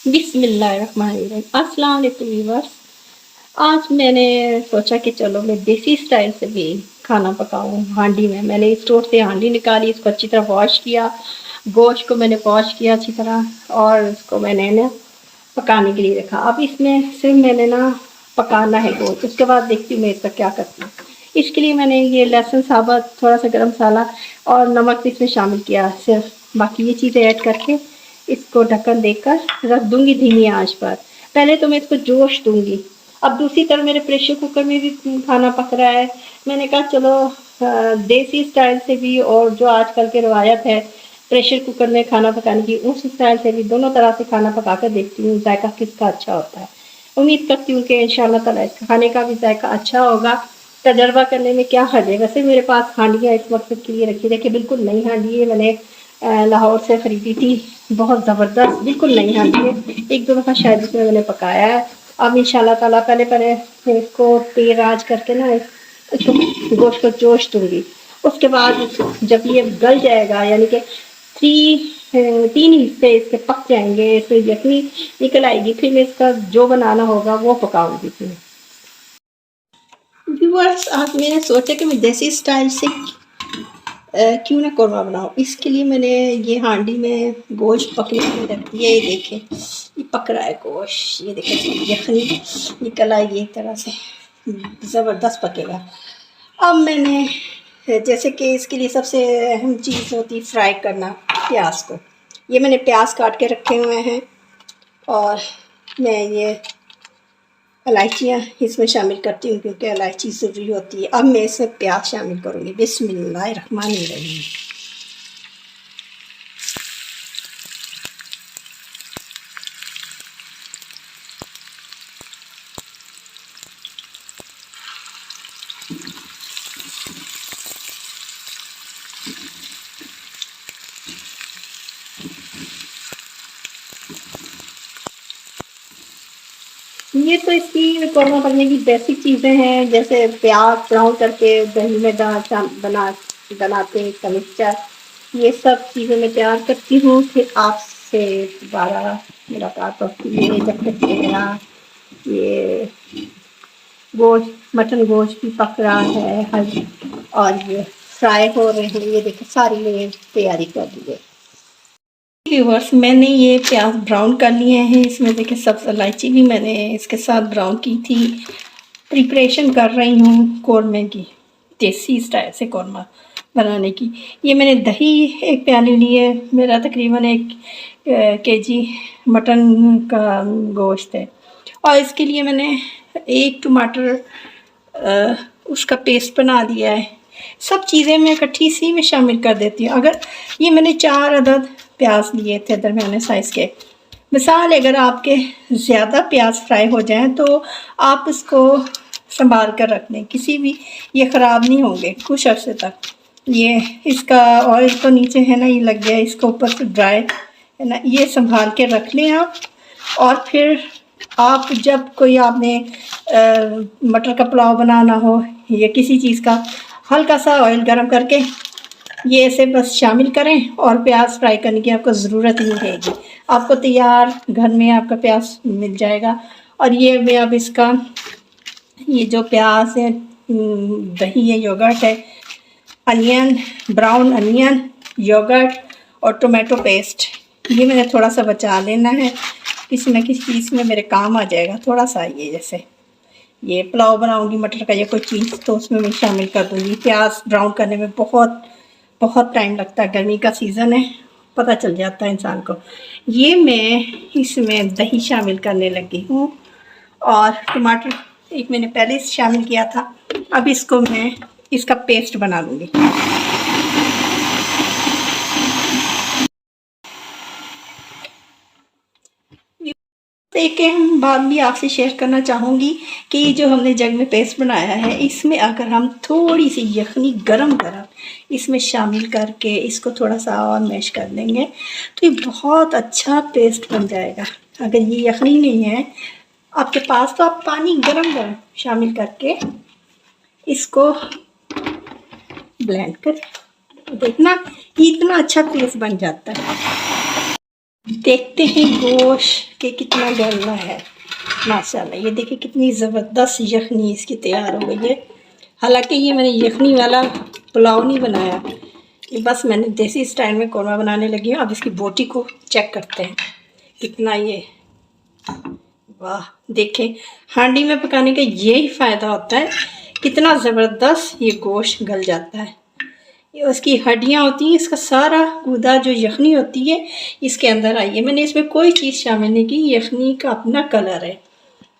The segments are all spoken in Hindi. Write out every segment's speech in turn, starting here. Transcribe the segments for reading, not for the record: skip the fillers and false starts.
बिस्मिल्लाहिर्रहमानिर्रहीम। अस्सलाम वालेकुम व्यूअर्स। आज मैंने सोचा कि चलो मैं देसी स्टाइल से भी खाना पकाऊं। हांडी में मैंने स्टोर से हांडी निकाली, इसको अच्छी तरह वॉश किया, गोश्त को मैंने वॉश किया अच्छी तरह और इसको मैंने ना पकाने के लिए रखा। अब इसमें सिर्फ मैंने ना पकाना है गोश्त, उसके बाद देखती हूँ मैं इसका क्या करती हूँ। इसके लिए मैंने ये लहसुन साबुत, थोड़ा सा गरम मसाला और नमक इसमें शामिल किया सिर्फ। बाकी ये चीज़ें ऐड करके इसको ढक्कन देकर रख दूंगी धीमी आंच पर। पहले तो मैं इसको जोश दूंगी। अब दूसरी तरफ मेरे प्रेशर कुकर में भी खाना पक रहा है। मैंने कहा चलो देसी स्टाइल से भी और जो आजकल की रवायत है प्रेशर कुकर में खाना पकाने की, उस स्टाइल से भी दोनों तरह से खाना पका कर देखती हूँ जायका किसका अच्छा होता है। उम्मीद करती हूँ कि इंशाल्लाह ताला इसका खाने का भी जायका अच्छा होगा। तजर्बा करने में क्या हर्ज है। वैसे मेरे पास हांडियाँ इस वक्त के लिए रखी, देखिए बिल्कुल नई हांडी है, मैंने लाहौर से ख़रीदी थी। बहुत ज़बरदस्त बिल्कुल नई हांडी है, एक दो दफ़ा शायद इसमें मैंने पकाया है। अब इंशाल्लाह ताला पहले इसको तेल आँच करके ना इसको गोश्त को जोश दूंगी। उसके बाद जब ये गल जाएगा, यानी कि तीन हिस्से इसके पक जाएंगे, इसमें यखनी निकल आएगी, फिर मैं इसका जो बनाना होगा वो पकाऊंगी। फिर व्यूअर्स, आज मैंने सोचा कि मैं देसी स्टाइल से क्यों ना कौरमा बनाऊँ। इसके लिए मैंने ये हांडी में गोश्त पकने के लिए रख दिया। ये देखें, ये पक रहा है गोश्त, ये देखें यखनी निकल आएगी एक तरह से, ज़बरदस्त पकेगा। अब मैंने जैसे कि इसके लिए सबसे अहम चीज़ होती है फ्राई करना प्याज को। ये मैंने प्याज काट के रखे हुए हैं और मैं ये इलायचियाँ इसमें शामिल करती हूँ क्योंकि इलायची ज़रूरी होती है। अब मैं इसमें प्याज शामिल करूँगी। बिस्मिल्लाहिर्रहमानिर्रहीम। ये तो इसकी कौरमा बनने की बेसिक चीज़ें हैं, जैसे प्याज ब्राउन करके दही में बनाते हैं इसका मिक्सचर। ये सब चीज़ें मैं तैयार करती हूँ, फिर आपसे दोबारा मुलाकात होती है जब तक मेरा ये गोश्त मटन गोश्त भी पक रहा है हर और ये फ्राई हो रहे हैं। ये देखिए सारी मैंने तैयारी कर दी है। व्यूअर्स, मैंने ये प्याज ब्राउन कर लिए हैं। इसमें देखिए सब्ज़ इलायची भी मैंने इसके साथ ब्राउन की थी। प्रिपरेशन कर रही हूँ कौरमे की, देसी स्टाइल से कौरमा बनाने की। ये मैंने दही एक प्याली ली है, मेरा तकरीबन 1 kg मटन का गोश्त है। और इसके लिए मैंने 1 टमाटर उसका पेस्ट बना दिया है। सब चीज़ें मैं इकट्ठी सी में शामिल कर देती हूँ। अगर ये मैंने 4 अदद प्याज लिए थे दरमियाने साइज़ के। मिसाल अगर आपके ज़्यादा प्याज फ्राई हो जाएं तो आप इसको संभाल कर रख लें, किसी भी ये ख़राब नहीं होंगे कुछ अर्से तक। ये इसका ऑयल तो नीचे है ना, ये लग गया, इसको ऊपर से ड्राई है ना, ये संभाल के रख लें आप। और फिर आप जब कोई आपने मटर का पुलाव बनाना हो या किसी चीज़ का, हल्का सा ऑयल गरम करके ये ऐसे बस शामिल करें और प्याज फ्राई करने की आपको ज़रूरत नहीं रहेगी। आपको तैयार घर में आपका प्याज मिल जाएगा। और ये मैं अब इसका ये जो प्याज है, दही है, योगर्ट है, अनियन, ब्राउन अनियन, योगर्ट और टोमेटो पेस्ट, ये मैंने थोड़ा सा बचा लेना है, किसी न किसी चीज़ में मेरे काम आ जाएगा थोड़ा सा। ये जैसे ये पुलाव बनाऊंगी मटर का या कोई चीज़ तो उसमें मैं शामिल कर दूँगी। प्याज ब्राउन करने में बहुत टाइम लगता है, गर्मी का सीज़न है, पता चल जाता है इंसान को। ये मैं इसमें दही शामिल करने लगी हूँ और टमाटर एक मैंने पहले से शामिल किया था। अब इसको मैं इसका पेस्ट बना लूँगी। एक अहम बात भी आपसे शेयर करना चाहूँगी कि जो हमने जग में पेस्ट बनाया है, इसमें अगर हम थोड़ी सी यखनी गरम इसमें शामिल करके इसको थोड़ा सा और मैश कर देंगे तो ये बहुत अच्छा पेस्ट बन जाएगा। अगर ये यखनी नहीं है आपके पास तो आप पानी गरम शामिल करके इसको ब्लेंड कर देखना, इतना अच्छा पेस्ट बन जाता है। देखते हैं गोश्त के कितना गलना है। माशाल्लाह ये देखिए कितनी ज़बरदस्त यखनी इसकी तैयार हो गई है। हालांकि ये मैंने यखनी वाला पुलाव नहीं बनाया, ये बस मैंने देसी स्टाइल में कौरमा बनाने लगी हूँ। अब इसकी बोटी को चेक करते हैं कितना ये, वाह देखें, हांडी में पकाने का यही फ़ायदा होता है, कितना ज़बरदस्त ये गोश्त गल जाता है। ये उसकी हड्डियाँ होती हैं, इसका सारा गूदा जो यखनी होती है इसके अंदर आई है। मैंने इसमें कोई चीज़ शामिल नहीं की, यखनी का अपना कलर है।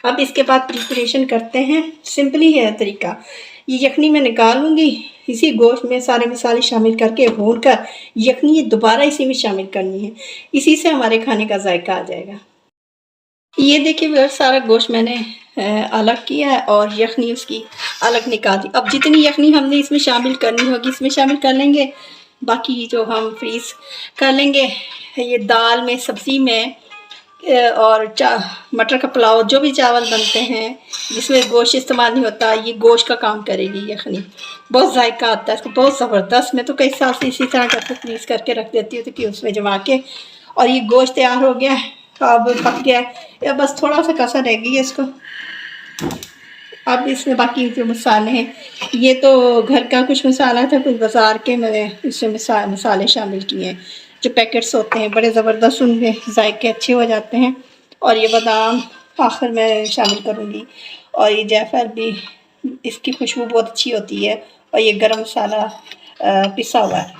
अब इसके बाद प्रिपरेशन करते हैं, सिंपली है तरीका। ये यखनी मैं निकालूंगी, इसी गोश्त में सारे मसाले शामिल करके भून कर यखनी ये दोबारा इसी में शामिल करनी है, इसी से हमारे खाने का जायका आ जाएगा। ये देखिए व्यूअर्स, सारा गोश्त मैंने अलग किया है और यखनी उसकी अलग निकाल दी। अब जितनी यखनी हमने इसमें शामिल करनी होगी इसमें शामिल कर लेंगे, बाकी जो हम फ्रीज़ कर लेंगे ये दाल में, सब्ज़ी में और मटर का पुलाव, जो भी चावल बनते हैं जिसमें गोश्त इस्तेमाल नहीं होता, ये गोश्त का काम करेगी यखनी। बहुत जायका आता है इसको, बहुत ज़बरदस्त। मैं तो कई साल से इसी तरह करके फ्रीज़ करके रख देती हूँ कि उसमें जमा के, और ये गोश्त तैयार हो गया है, अब पक गया है, या बस थोड़ा सा कसर रह गई है इसको। अब इसमें बाकी जो मसाले हैं, ये तो घर का कुछ मसाला था, कुछ बाज़ार के मैंने इसमें मसाले शामिल किए हैं। जो पैकेट्स होते हैं बड़े ज़बरदस्त, उनके जायके अच्छे हो जाते हैं। और ये बादाम आखिर में शामिल करूँगी, और ये जायफल भी, इसकी खुशबू बहुत अच्छी होती है। और ये गरम मसाला पिसा हुआ है।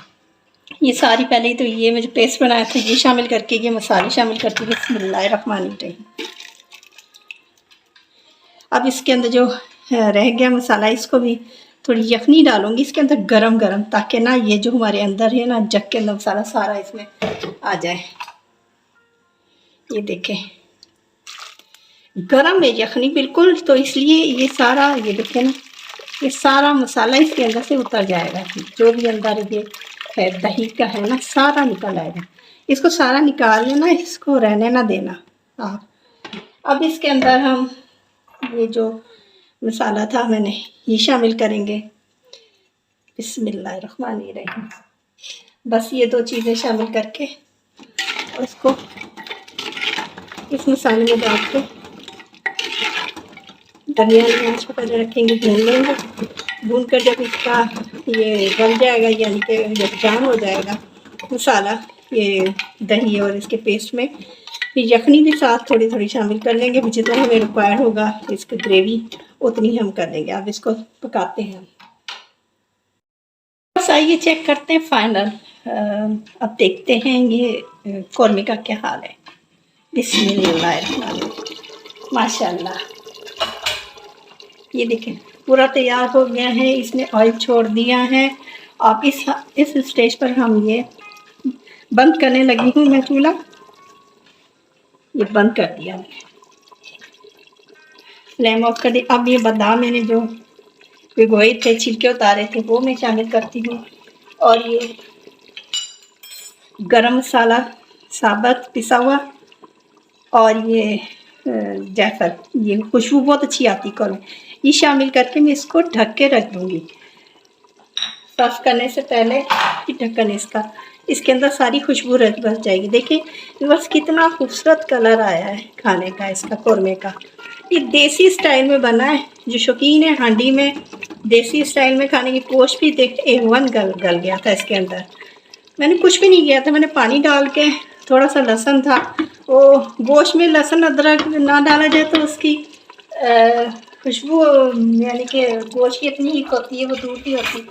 ये सारी पहले तो ये मैं जो पेस्ट बनाया था ये शामिल करके, ये मसाले शामिल करके बिस्मिल्लाहिर्रहमानिर्रहीम। अब इसके अंदर जो रह गया मसाला, इसको भी थोड़ी यखनी डालूंगी इसके अंदर गरम गरम, ताकि ना ये जो हमारे अंदर है ना जग के अंदर मसाला सारा इसमें आ जाए। ये देखें गरम है यखनी बिल्कुल, तो इसलिए ये सारा, ये देखें ना, ये सारा मसाला इसके अंदर से उतर जाएगा। जो भी अंदर ये है दही का है ना, सारा निकल आएगा। इसको सारा निकाल लेना, इसको रहने ना देना आप। अब इसके अंदर हम ये जो मसाला था मैंने ये शामिल करेंगे, बिस्मिल्लाहिर्रहमानिर्रहीम। बस ये दो चीज़ें शामिल करके और इसको इस मसाले में डाल के दरमियानी आंच पर पहले रखेंगे, भून लेंगे। भून कर जब इसका ये गल जाएगा, यानी कि जब जान हो जाएगा मसाला ये दही और इसके पेस्ट में, फिर यखनी भी साथ थोड़ी थोड़ी शामिल कर लेंगे। जितना हमें रिक्वायर्ड होगा इसकी ग्रेवी उतनी हम कर लेंगे। अब इसको पकाते हैं, बस आइए चेक करते हैं फाइनल। अब देखते हैं ये कौरमे का क्या हाल है। बिस्मिल्लाह, माशाल्लाह। ये देखें पूरा तैयार हो गया है, इसने ऑयल छोड़ दिया है। अब इस स्टेज पर हम ये बंद करने लगी हूँ मैं चूल्हा, ये बंद कर दिया मैंने, फ्लेम ऑफ कर दी। अब ये बादाम मैंने जो भिगोए थे, छिलके उतारे थे, वो मैं शामिल करती हूँ। और ये गरम मसाला साबुत पिसा हुआ, और ये जायफल, ये खुशबू बहुत अच्छी आती कौन, ये शामिल करके मैं इसको ढक के रख दूँगी। सर्व करने से पहले ढक्कन इसके अंदर सारी खुशबू बस जाएगी। देखिए बस कितना खूबसूरत कलर आया है खाने का, इसका कौरमे का। ये देसी स्टाइल में बना है, जो शौकीन है हांडी में देसी स्टाइल में खाने की। गोश्त भी देख A1 गल गया था इसके अंदर, मैंने कुछ भी नहीं किया था, मैंने पानी डाल के, थोड़ा सा लहसुन था, वो गोश्त में लहसुन अदरक ना डाला जाए तो उसकी खुशबू, यानी कि गोश्त की इतनी ही होती है, वो दूर की होती।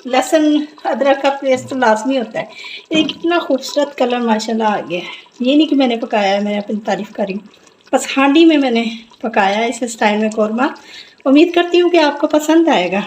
लहसुन अदरक का पेस्ट तो लाजमी होता है। ये कितना खूबसूरत कलर माशाल्लाह आ गया है। ये नहीं कि मैंने पकाया है, मैंने अपनी तारीफ़ करी, बस हांडी में मैंने पकाया है इस स्टाइल में कौरमा। उम्मीद करती हूँ कि आपको पसंद आएगा।